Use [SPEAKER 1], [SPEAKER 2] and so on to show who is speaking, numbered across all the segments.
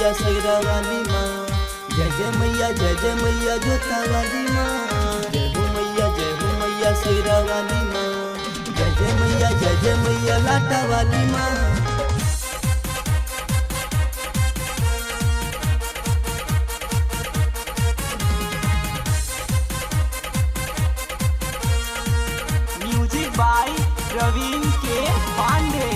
[SPEAKER 1] मैया शेरा वाली माँ, जय मैया जोता वाली माँ। जय हो मैया शेरा वाली माँ, जय मैया लाटा वाली माँ।
[SPEAKER 2] म्यूजिक बाय प्रवीण के पांडे।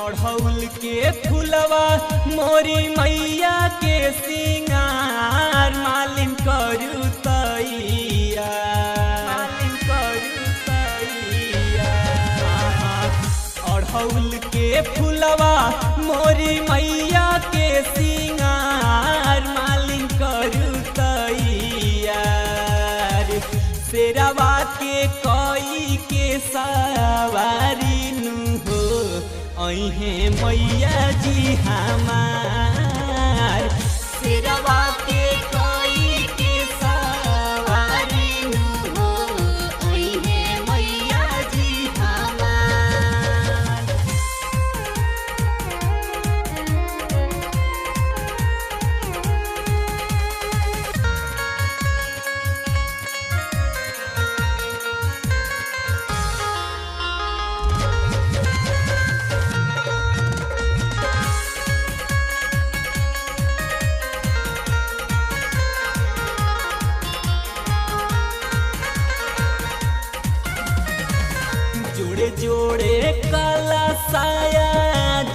[SPEAKER 2] ओढ़ौल के फुलवा मोरी मैया के सिंगार, मालिन करू तैया, मालिन करू तैया। ओढ़ौल के फुलवा मोरी मैया के सिंगार, मालिन करू तैया। शेरवा के कोई के सवारी नु हो, अहे मैया जी हमार। शेरवा के कोई के सवारी नु हो, अहे मैया जी हमार। जोड़े जोड़े काला साया,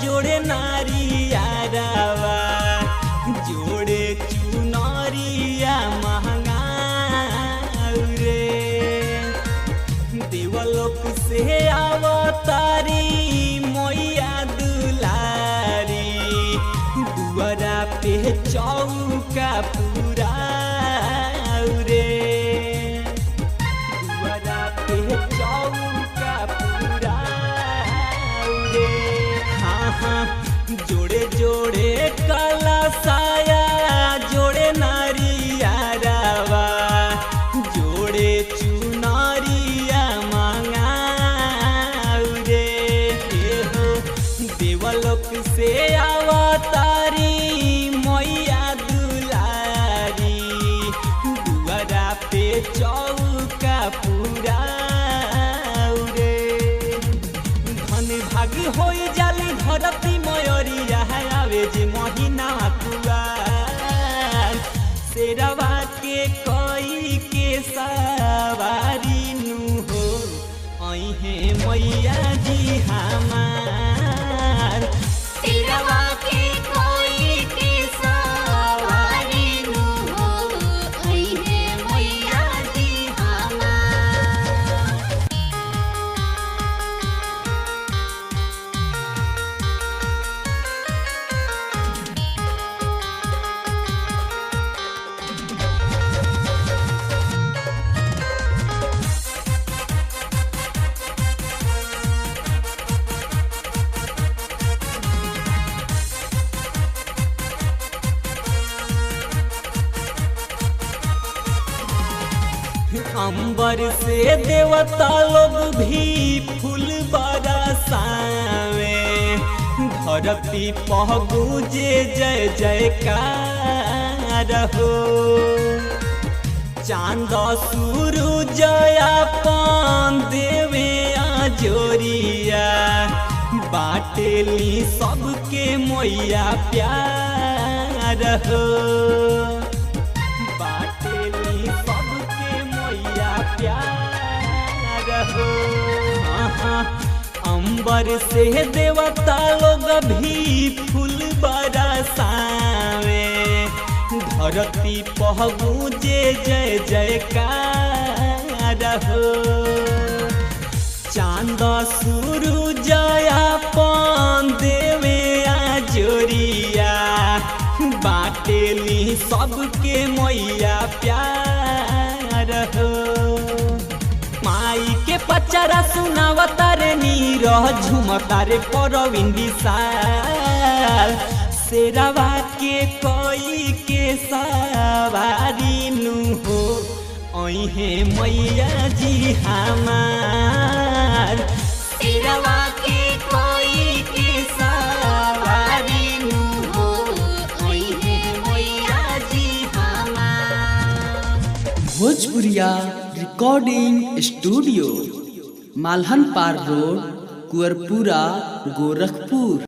[SPEAKER 2] जोड़े नारियारवा, जोड़े चुनरिया महंगा रे। देवलोक से अवतारी मैया दुलारी, दुआरा पे चौका पूरा रे। दुआरा पे चौका पूरा रे। हाँ हाँ, जोड़े जोड़े काला साया, जोड़े नारियारवा, जोड़े चुनरिया मांगा रे। हो देवलोक से अवतारी मैया दुलारी, दुआरा पे चौका पूरा रे। धन भाग हो जाली धरती मयरिया, आवे जे महीना पुआर। शेरवा के कोई के सवारी नु हो, अहे मैया जी हमार। शेरवा के कोई के सवारी नु हो, अहे मैया जी हमार। अंबर से देवता लोग भी फूल बरसावे, धरती पह गूंजे जय जयकार हो। चांद सूरज अपन देवे आजोरिया, बाटेली सबके मैया प्यार हो। बाटेली सबके मैया प्यार हो। हाँ, अंबर से देवता लोग भी फूल बरसावे, धरती पह गूंजे जय जयकार हो। चांद सूरज अपन देवे आजोरिया, बाटेली सबके मैया प्यार हो। माई के पचरा सुनावता रे नीरह, झुमता रे प्रवीण विशाल। शेरवा के कोई के सवारी नु हो, अहे मैया जी हमार। शेरवा के कोई के सवारी नु हो, अहे
[SPEAKER 3] भोजपुरिया रिकॉर्डिंग स्टूडियो, मालहन पार रोड, कुअरपुरा, गोरखपुर।